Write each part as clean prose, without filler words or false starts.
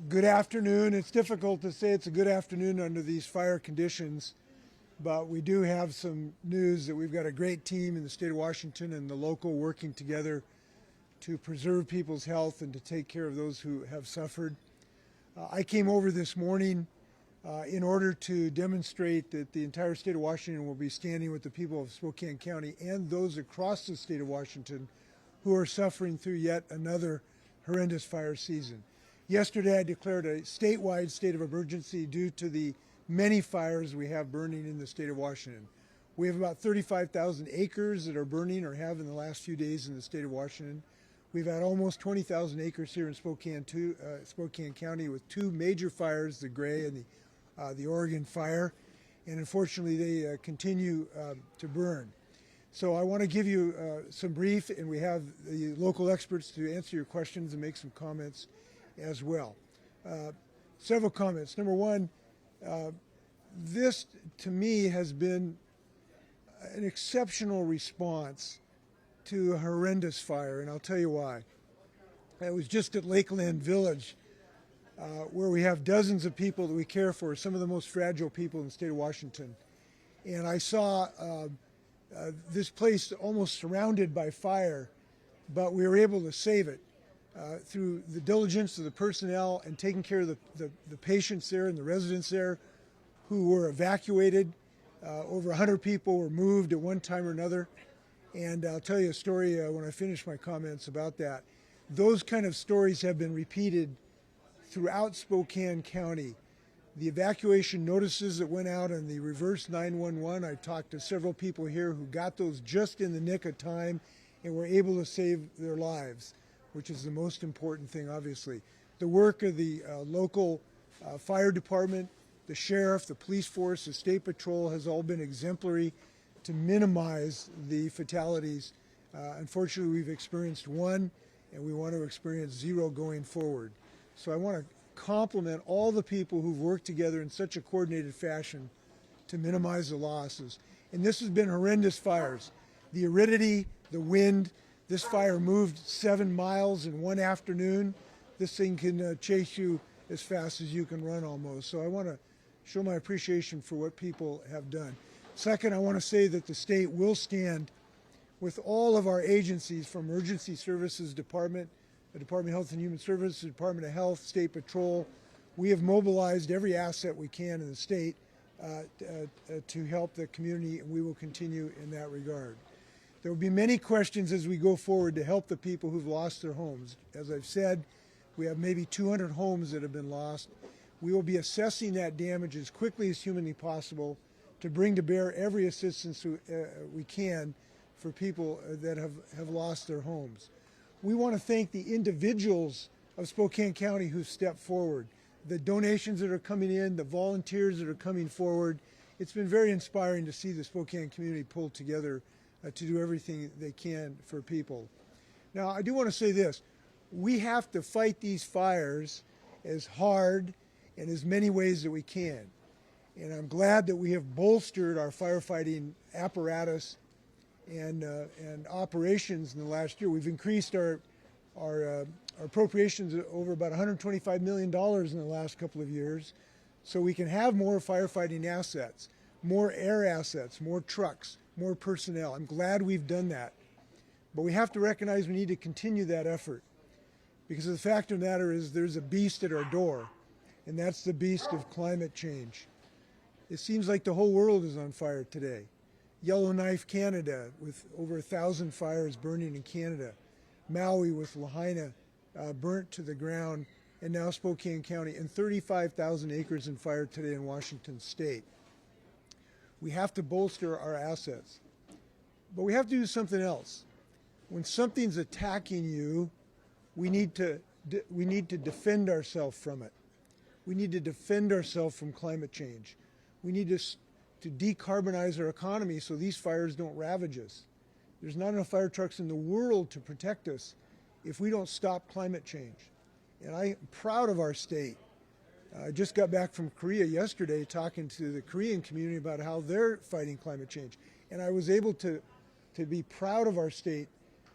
Good afternoon. It's difficult to say it's a good afternoon under these fire conditions, but we do have some news that we've got a great team in the state of Washington and the local working together to preserve people's health and to take care of those who have suffered. I came over this morning in order to demonstrate that the entire state of Washington will be standing with the people of Spokane County and those across the state of Washington who are suffering through yet another horrendous fire season. Yesterday, I declared a statewide state of emergency due to the many fires we have burning in the state of Washington. We have about 35,000 acres that are burning or have in the last few days in the state of Washington. We've had almost 20,000 acres here in Spokane County with two major fires, the Gray and the Oregon fire, and unfortunately they continue to burn. So I want to give you some brief, and we have the local experts to answer your questions and make some comments as well. Several comments. Number one, this to me has been an exceptional response to a horrendous fire, and I'll tell you why. I was just at Lakeland Village, where we have dozens of people that we care for, some of the most fragile people in the state of Washington. And I saw this place almost surrounded by fire, but we were able to save it through the diligence of the personnel and taking care of the patients there and the residents there who were evacuated. Over 100 people were moved at one time or another. And I'll tell you a story when I finish my comments about that. Those kind of stories have been repeated throughout Spokane County. The evacuation notices that went out on the reverse 911, I talked to several people here who got those just in the nick of time and were able to save their lives, which is the most important thing, obviously. The work of the local fire department, the sheriff, the police force, the state patrol has all been exemplary to minimize the fatalities. Unfortunately, we've experienced one, and we want to experience zero going forward. So I want to compliment all the people who've worked together in such a coordinated fashion to minimize the losses. And this has been horrendous fires. The aridity, the wind, this fire moved 7 miles in one afternoon. This thing can chase you as fast as you can run almost. So I want to show my appreciation for what people have done. Second, I want to say that the state will stand with all of our agencies, from Emergency Services Department, the Department of Health and Human Services, the Department of Health, State Patrol. We have mobilized every asset we can in the state to help the community, and we will continue in that regard. There will be many questions as we go forward to help the people who've lost their homes. As I've said, we have maybe 200 homes that have been lost. We will be assessing that damage as quickly as humanly possible to bring to bear every assistance we can for people that have lost their homes. We want to thank the individuals of Spokane County who stepped forward, the donations that are coming in, the volunteers that are coming forward. It's been very inspiring to see the Spokane community pull together to do everything they can for people. Now, I do want to say this. We have to fight these fires as hard in as many ways that we can. And I'm glad that we have bolstered our firefighting apparatus and operations in the last year. We've increased our appropriations over about $125 million in the last couple of years, so we can have more firefighting assets, more air assets, more trucks, more personnel. I'm glad we've done that. But we have to recognize we need to continue that effort, because the fact of the matter is there's a beast at our door, and that's the beast of climate change. It seems like the whole world is on fire today. Yellowknife, Canada, with over 1,000 fires burning in Canada. Maui with Lahaina burnt to the ground, and now Spokane County, and 35,000 acres in fire today in Washington State. We have to bolster our assets, but we have to do something else. When something's attacking you, we need to defend ourselves from it. We need to defend ourselves from climate change. We need to decarbonize our economy so these fires don't ravage us. There's not enough fire trucks in the world to protect us if we don't stop climate change. And I'm proud of our state. I just got back from Korea yesterday talking to the Korean community about how they're fighting climate change. And I was able to be proud of our state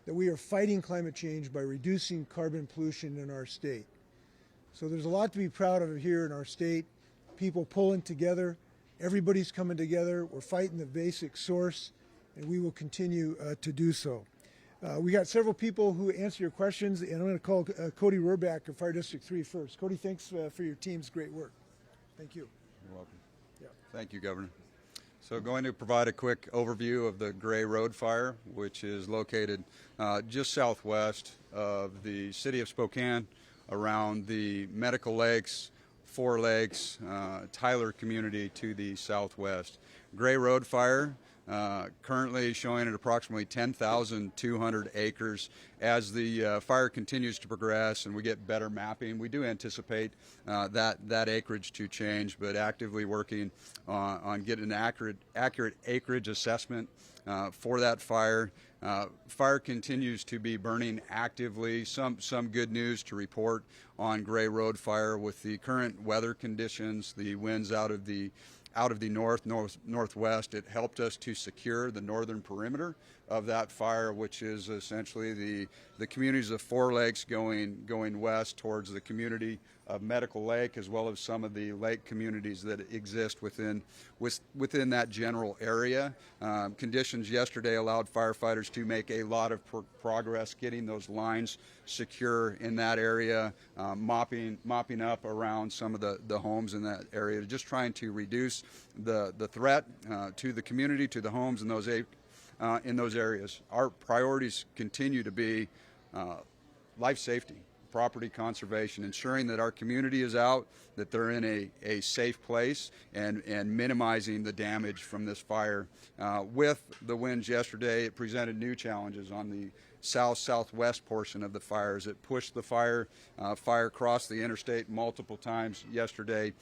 that we are fighting climate change by reducing carbon pollution in our state. So there's a lot to be proud of here in our state. People pulling together, everybody's coming together. We're fighting the basic source, and we will continue to do so. We got several people who answer your questions, and I'm going to call Cody Rohrbach of Fire District 3 first. Cody, thanks for your team's great work. Thank you. You're welcome. Yeah. Thank you, Governor. So going to provide a quick overview of the Gray Road Fire, which is located just southwest of the city of Spokane, around the Medical Lakes, Four Lakes, Tyler community to the southwest. Gray Road Fire, currently showing at approximately 10,200 acres. As the fire continues to progress and we get better mapping, we do anticipate that acreage to change, but actively working on getting an accurate acreage assessment for that fire. Fire continues to be burning actively. Some good news to report on Gray Road Fire with the current weather conditions, the winds out of the northwest. It helped us to secure the northern perimeter of that fire, which is essentially the communities of Four Lakes going west towards the community of Medical Lake, as well as some of the lake communities that exist within that general area. Conditions yesterday allowed firefighters to make a lot of progress getting those lines secure in that area, mopping up around some of the homes in that area, just trying to reduce the threat to the community, to the homes in those areas. Our priorities continue to be life safety, property conservation, ensuring that our community is out, that they're in a safe place, and minimizing the damage from this fire. With the winds yesterday, it presented new challenges on the southwest portion of the fires. It pushed the fire across the interstate multiple times yesterday.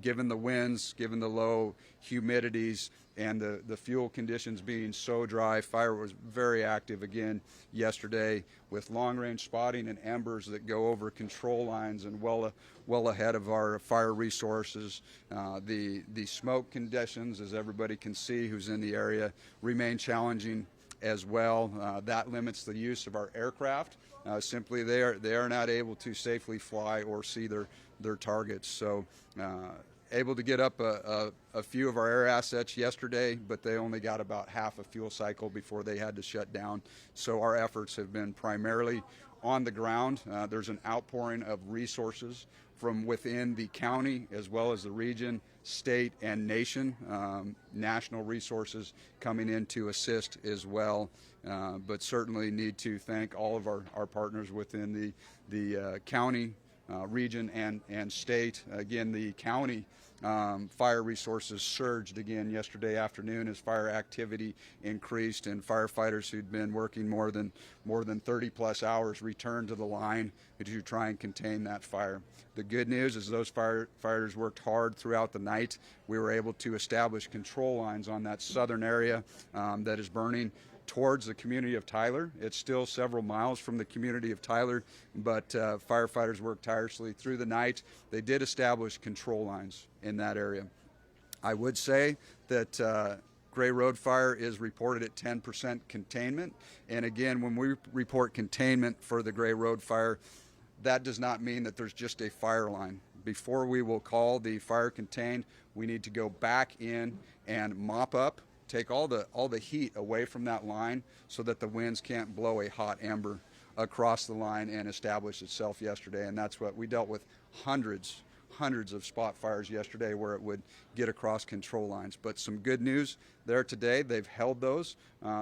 Given the winds, given the low humidities, and the fuel conditions being so dry, fire was very active again yesterday, with long-range spotting and embers that go over control lines and well ahead of our fire resources. The smoke conditions, as everybody can see who's in the area, remain challenging as well. That limits the use of our aircraft. Simply they are not able to safely fly or see their targets. So able to get up a few of our air assets yesterday, but they only got about half a fuel cycle before they had to shut down. So our efforts have been primarily on the ground. There's an outpouring of resources from within the county as well as the region, state, and nation. National resources coming in to assist as well, but certainly need to thank all of our partners within the county, region, and state. Again, the county fire resources surged again yesterday afternoon as fire activity increased, and firefighters who'd been working more than 30 plus hours returned to the line to try and contain that fire. The good news is those firefighters worked hard throughout the night. We were able to establish control lines on that southern area that is burning towards the community of Tyler. It's still several miles from the community of Tyler, but firefighters worked tirelessly through the night. They did establish control lines in that area. I would say that Gray Road Fire is reported at 10% containment. And again, when we report containment for the Gray Road Fire, that does not mean that there's just a fire line. Before we will call the fire contained, we need to go back in and mop up, take all the heat away from that line so that the winds can't blow a hot ember across the line and establish itself yesterday. And that's what we dealt with, hundreds of spot fires yesterday where it would get across control lines. But some good news there today. They've held those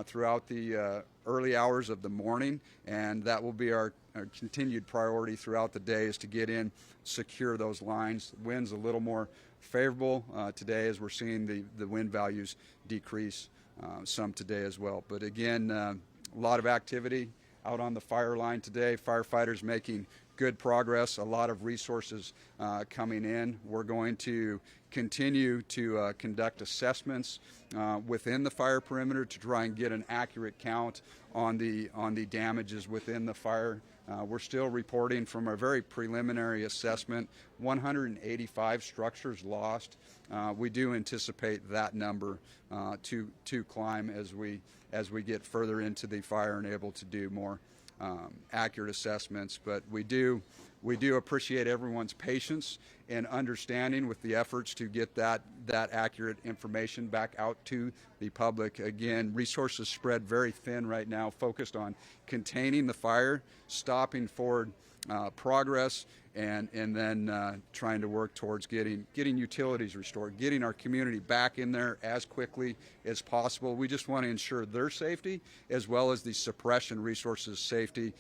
throughout the early hours of the morning, and that will be our continued priority throughout the day, is to get in, secure those lines. Winds a little more favorable today as we're seeing the wind values decrease some today as well. But again, a lot of activity out on the fire line today. Firefighters making good progress, a lot of resources coming in. We're going to continue to conduct assessments within the fire perimeter to try and get an accurate count on the damages within the fire. We're still reporting from a very preliminary assessment, 185 structures lost. We do anticipate that number to climb as we get further into the fire and able to do more accurate assessments. But we do we do appreciate everyone's patience and understanding with the efforts to get that accurate information back out to the public. Again, resources spread very thin right now, focused on containing the fire, stopping forward progress, and then trying to work towards getting utilities restored, getting our community back in there as quickly as possible. We just want to ensure their safety as well as the suppression resources safety.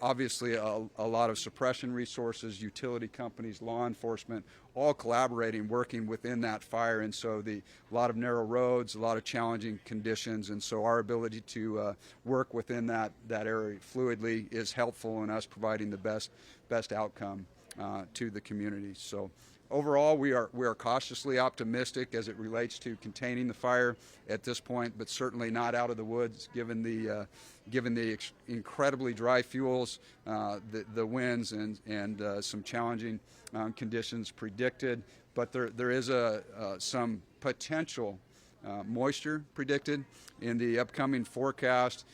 Obviously, a lot of suppression resources, utility companies, law enforcement, all collaborating, working within that fire, and so a lot of narrow roads, a lot of challenging conditions, and so our ability to work within that area fluidly is helpful in us providing the best outcome to the community. So overall, we are cautiously optimistic as it relates to containing the fire at this point, but certainly not out of the woods given the incredibly dry fuels, the winds, and some challenging conditions predicted. But there is some potential moisture predicted in the upcoming forecast.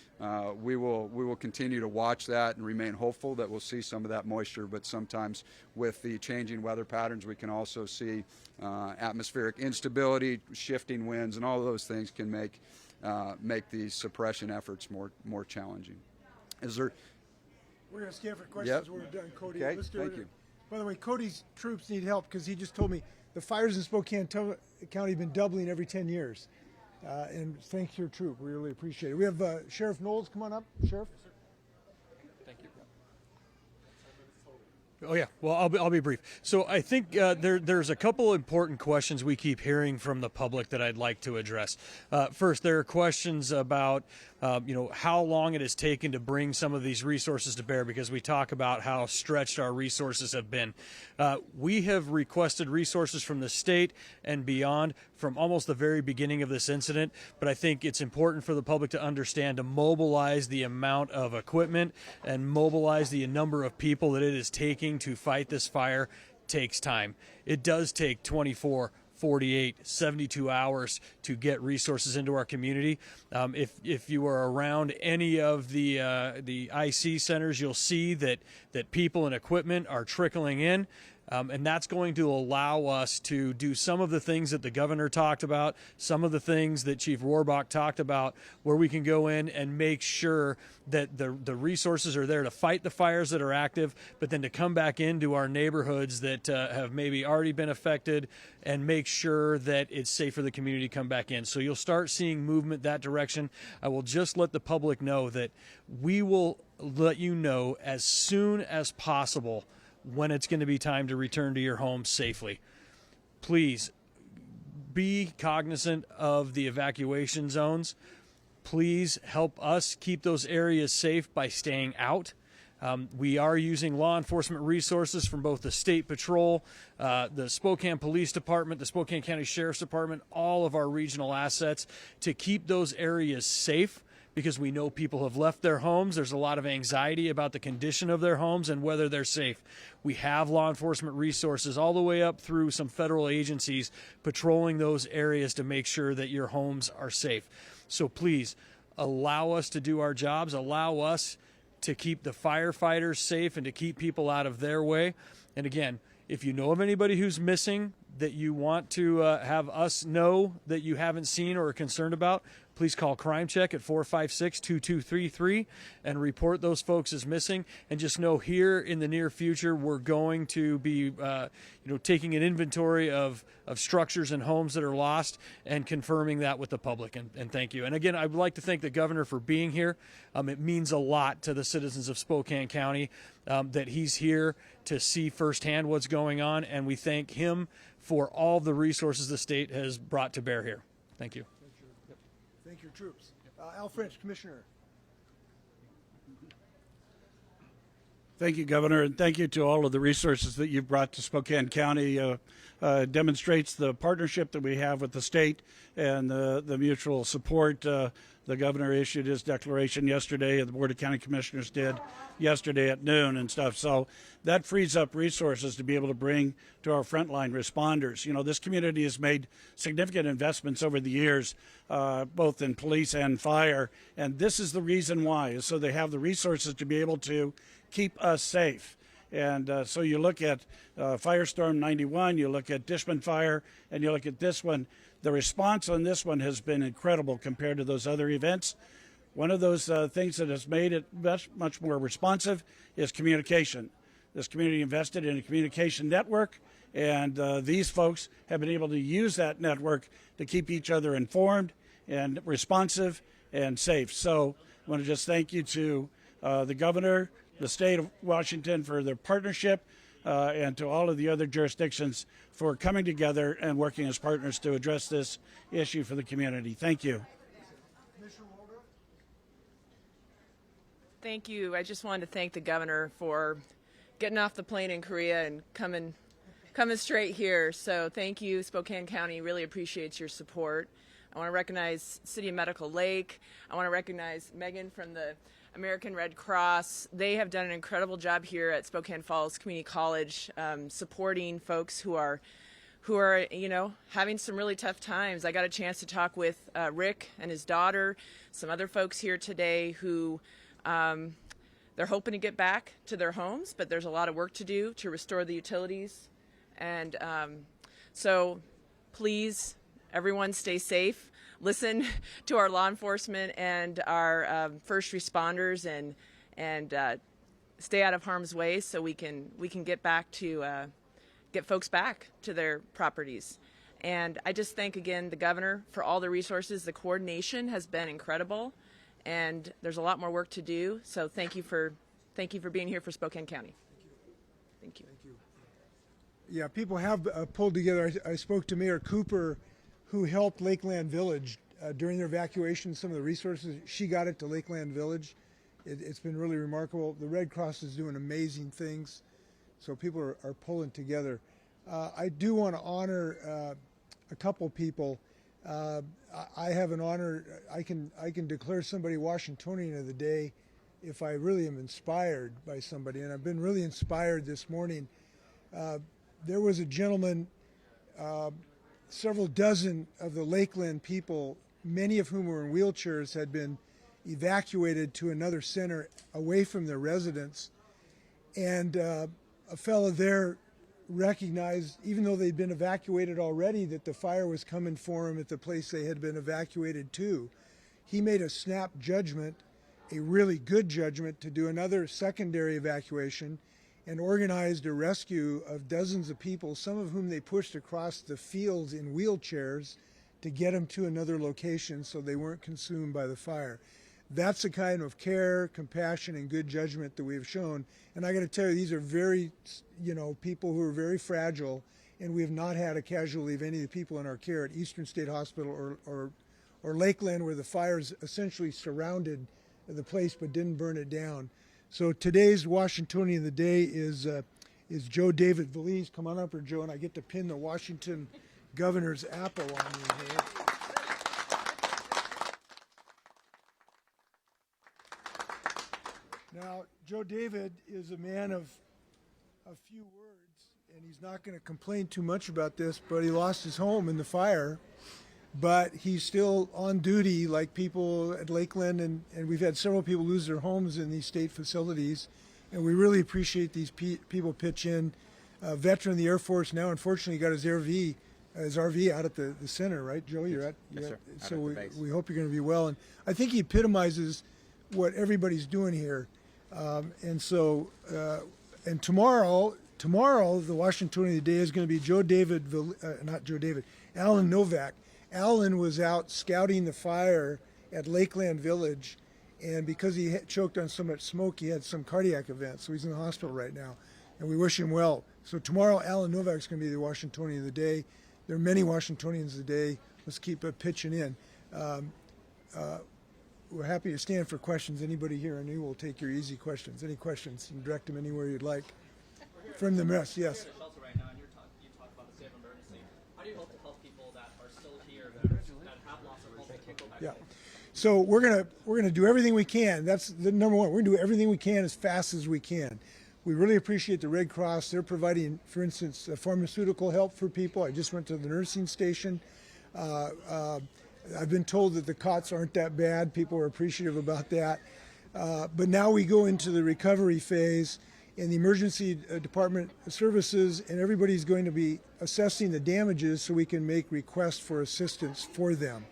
We will continue to watch that and remain hopeful that we'll see some of that moisture, but sometimes with the changing weather patterns we can also see atmospheric instability, shifting winds, and all of those things can make these suppression efforts more challenging. We're going to scan for questions. Yep. We're done, Cody. Okay, thank you. By the way, Cody's troops need help because he just told me the fires in Spokane County have been doubling every 10 years. And thanks to your troop. We really appreciate it. We have Sheriff Knowles. Come on up, Sheriff. Thank you. Oh yeah, well I'll be brief. So I think there's a couple important questions we keep hearing from the public that I'd like to address. First, there are questions about how long it has taken to bring some of these resources to bear, because we talk about how stretched our resources have been. We have requested resources from the state and beyond from almost the very beginning of this incident, but I think it's important for the public to understand to mobilize the amount of equipment and mobilize the number of people that it is taking to fight this fire takes time. It does take 24, 48, 72 hours to get resources into our community. If you are around any of the IC centers, you'll see that people and equipment are trickling in. And that's going to allow us to do some of the things that the governor talked about, some of the things that Chief Rohrbach talked about, where we can go in and make sure that the resources are there to fight the fires that are active, but then to come back into our neighborhoods that have maybe already been affected and make sure that it's safe for the community to come back in. So you'll start seeing movement that direction. I will just let the public know that we will let you know as soon as possible when it's going to be time to return to your home safely. Please be cognizant of the evacuation zones. Please help us keep those areas safe by staying out. We are using law enforcement resources from both the State Patrol, the Spokane Police Department, the Spokane County Sheriff's Department, all of our regional assets to keep those areas safe, because we know people have left their homes. There's a lot of anxiety about the condition of their homes and whether they're safe. We have law enforcement resources all the way up through some federal agencies patrolling those areas to make sure that your homes are safe. So please allow us to do our jobs, allow us to keep the firefighters safe and to keep people out of their way. And again, if you know of anybody who's missing that you want to have us know that you haven't seen or are concerned about, please call Crime Check at 456-2233 and report those folks as missing. And just know here in the near future, we're going to be taking an inventory of structures and homes that are lost and confirming that with the public. And thank you. And again, I would like to thank the governor for being here. It means a lot to the citizens of Spokane County that he's here to see firsthand what's going on. And we thank him for all the resources the state has brought to bear here. Thank you. Thank your troops. Al French, Commissioner. Thank you, Governor, and thank you to all of the resources that you've brought to Spokane County. Demonstrates the partnership that we have with the state and the mutual support. The governor issued his declaration yesterday, and the Board of County Commissioners did yesterday at noon and stuff. So that frees up resources to be able to bring to our frontline responders. You know, this community has made significant investments over the years, both in police and fire, and this is the reason why, is so they have the resources to be able to keep us safe. And so you look at Firestorm 91, you look at Dishman Fire, and you look at this one. The response on this one has been incredible compared to those other events. One of those things that has made it much more responsive is communication. This community invested in a communication network, and these folks have been able to use that network to keep each other informed and responsive and safe. So I want to just thank you to the governor, the state of Washington for their partnership, and to all of the other jurisdictions for coming together and working as partners to address this issue for the community. Thank you. Thank you. I just wanted to thank the governor for getting off the plane in Korea and coming straight here. So thank you, Spokane County. Really appreciates your support. I want to recognize City of Medical Lake. I want to recognize Megan from the American Red Cross. They have done an incredible job here at Spokane Falls Community College, supporting folks who are having some really tough times. I got a chance to talk with Rick and his daughter, some other folks here today who they're hoping to get back to their homes, but there's a lot of work to do to restore the utilities. And so please, everyone, stay safe. Listen to our law enforcement and our first responders, and stay out of harm's way so we can get back to get folks back to their properties. And I just thank again the governor for all the resources. The coordination has been incredible, and there's a lot more work to do. So thank you for being here for Spokane County. Thank you. Yeah, people have pulled together. I spoke to Mayor Cooper, who helped Lakeland Village during their evacuation. Some of the resources, she got it to Lakeland Village. It's been really remarkable. The Red Cross is doing amazing things, so people are pulling together. I do want to honor a couple people. I have an honor. I can declare somebody Washingtonian of the day if I really am inspired by somebody, and I've been really inspired this morning. There was a gentleman, several dozen of the Lakeland people, many of whom were in wheelchairs, had been evacuated to another center away from their residence. And a fellow there recognized, even though they'd been evacuated already, that the fire was coming for them at the place they had been evacuated to. He made a snap judgment, a really good judgment, to do another secondary evacuation, and organized a rescue of dozens of people, some of whom they pushed across the fields in wheelchairs to get them to another location so they weren't consumed by the fire. That's the kind of care, compassion, and good judgment that we have shown. And I got to tell you, these are very, people who are very fragile, and we have not had a casualty of any of the people in our care at Eastern State Hospital or Lakeland, where the fires essentially surrounded the place but didn't burn it down. So today's Washingtonian of the day is Joe David Valise. Come on up here, Joe, and I get to pin the Washington governor's apple on you here. Now, Joe David is a man of a few words, and he's not going to complain too much about this, but he lost his home in the fire. But he's still on duty like people at Lakeland, and we've had several people lose their homes in these state facilities, and we really appreciate these people pitch in. Veteran of the Air Force now, unfortunately, got his RV out at the center, right, Joe? You're at, Yes, sir. So we hope you're going to be well. And I think he epitomizes what everybody's doing here. And tomorrow, the Washingtonian of the day is going to be Alan Novak. Alan was out scouting the fire at Lakeland Village, and because he choked on so much smoke, he had some cardiac event, so he's in the hospital right now, and we wish him well. So tomorrow, Alan Novak's going to be the Washingtonian of the day. There are many Washingtonians of the day. Let's keep pitching in. We're happy to stand for questions. Anybody here, and we will take your easy questions. Any questions, and direct them anywhere you'd like. From the mess, yes. Right now, and you talk about the state of emergency. How do you hope to help people that are still here that have lost their home and can't go back? Yeah. So we're gonna do everything we can. That's the number one. We're gonna do everything we can as fast as we can. We really appreciate the Red Cross. They're providing, for instance, pharmaceutical help for people. I just went to the nursing station. I've been told that the cots aren't that bad. People are appreciative about that. But now we go into the recovery phase, and the emergency department services and everybody's going to be assessing the damages so we can make requests for assistance for them.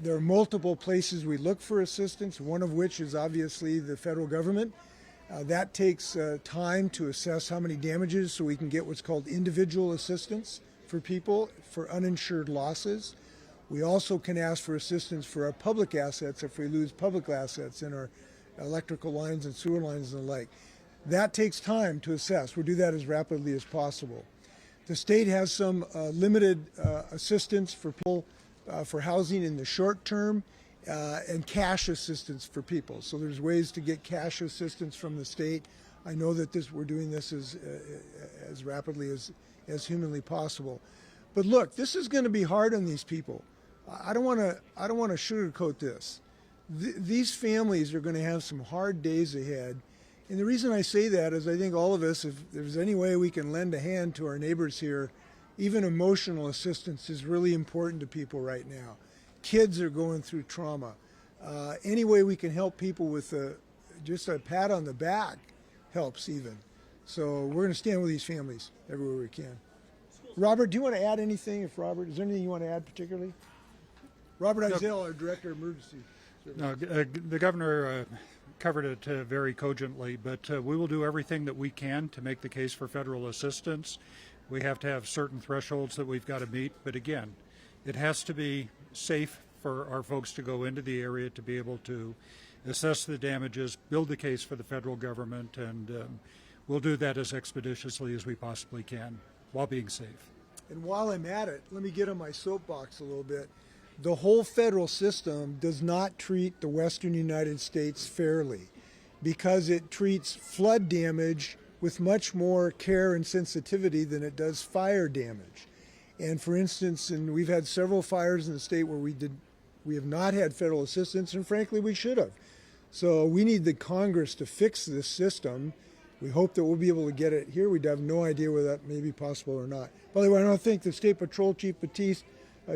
There are multiple places we look for assistance, one of which is obviously the federal government. That takes time to assess how many damages so we can get what's called individual assistance for people for uninsured losses. We also can ask for assistance for our public assets if we lose public assets in our electrical lines and sewer lines and the like. That takes time to assess. We'll do that as rapidly as possible. The state has some limited assistance for people for housing in the short term and cash assistance for people. So there's ways to get cash assistance from the state. I know that we're doing this as rapidly as humanly possible. But look, this is going to be hard on these people. I don't want to sugarcoat this. These families are going to have some hard days ahead. And the reason I say that is I think all of us, if there's any way we can lend a hand to our neighbors here, even emotional assistance is really important to people right now. Kids are going through trauma. Any way we can help people with just a pat on the back helps even. So we're going to stand with these families everywhere we can. Robert, do you want to add anything? Is there anything you want to add particularly? Robert Eisel, our Director of Emergency Services. No, the governor covered it very cogently, but we will do everything that we can to make the case for federal assistance. We have to have certain thresholds that we've got to meet, but again, it has to be safe for our folks to go into the area to be able to assess the damages, build the case for the federal government, and we'll do that as expeditiously as we possibly can while being safe. And while I'm at it, let me get on my soapbox a little bit. The whole federal system does not treat the western United States fairly because it treats flood damage with much more care and sensitivity than it does fire damage. And for instance, we've had several fires in the state where we have not had federal assistance, and frankly, we should have. So we need the Congress to fix this system. We hope that we'll be able to get it here. We have no idea whether that may be possible or not. By the way, I don't think the State Patrol Chief Batiste,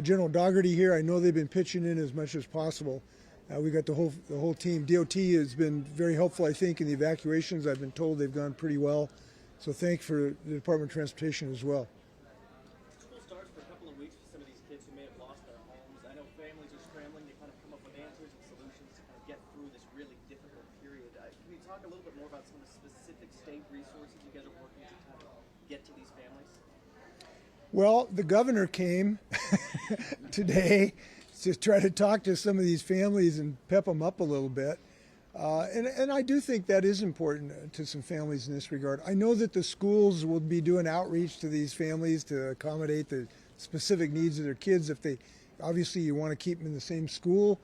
General Dougherty here, I know they've been pitching in as much as possible. We got the whole team. DOT has been very helpful, I think, in the evacuations. I've been told they've gone pretty well. So thanks for the Department of Transportation as well. School starts for a couple of weeks for some of these kids who may have lost their homes. I know families are scrambling to kind of come up with answers and solutions to kind of get through this really difficult period. Can you talk a little bit more about some of the specific state resources you guys are working to kind of get to these families? Well, the governor came today to try to talk to some of these families and pep them up a little bit. And I do think that is important to some families in this regard. I know that the schools will be doing outreach to these families to accommodate the specific needs of their kids. Obviously you want to keep them in the same school,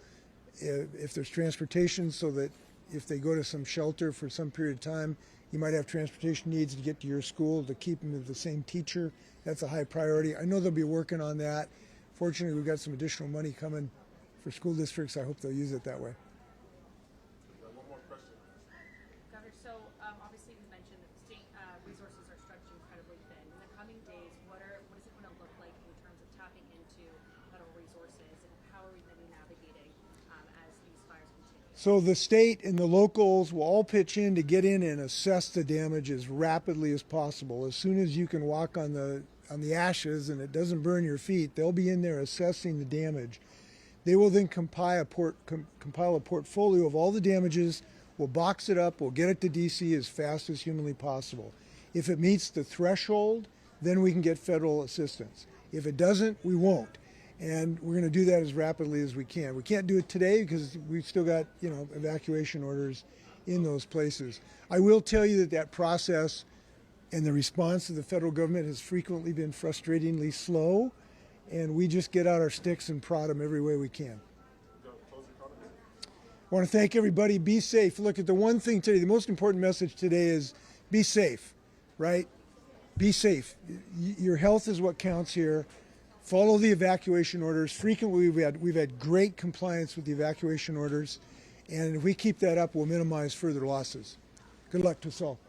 if there's transportation, so that if they go to some shelter for some period of time, you might have transportation needs to get to your school to keep them with the same teacher. That's a high priority. I know they'll be working on that. Fortunately, we've got some additional money coming for school districts. I hope they'll use it that way. One more question. Governor, so obviously you mentioned that the state resources are stretched incredibly thin. In the coming days, what is it going to look like in terms of tapping into federal resources, and how are we going to be navigating as these fires continue? So the state and the locals will all pitch in to get in and assess the damage as rapidly as possible. As soon as you can walk on the ashes and it doesn't burn your feet, they'll be in there assessing the damage. They will then compile a portfolio of all the damages. We'll box it up. We'll get it to DC as fast as humanly possible. If it meets the threshold, then we can get federal assistance. If it doesn't, we won't. And we're going to do that as rapidly as we can. We can't do it today because we've still got, evacuation orders in those places. I will tell you that process and the response of the federal government has frequently been frustratingly slow, and we just get out our sticks and prod them every way we can. I want to thank everybody. Be safe. Look, at the one thing today, the most important message today is be safe, right? Be safe. Your health is what counts here. Follow the evacuation orders. Frequently, we've had great compliance with the evacuation orders, and if we keep that up, we'll minimize further losses. Good luck to us all.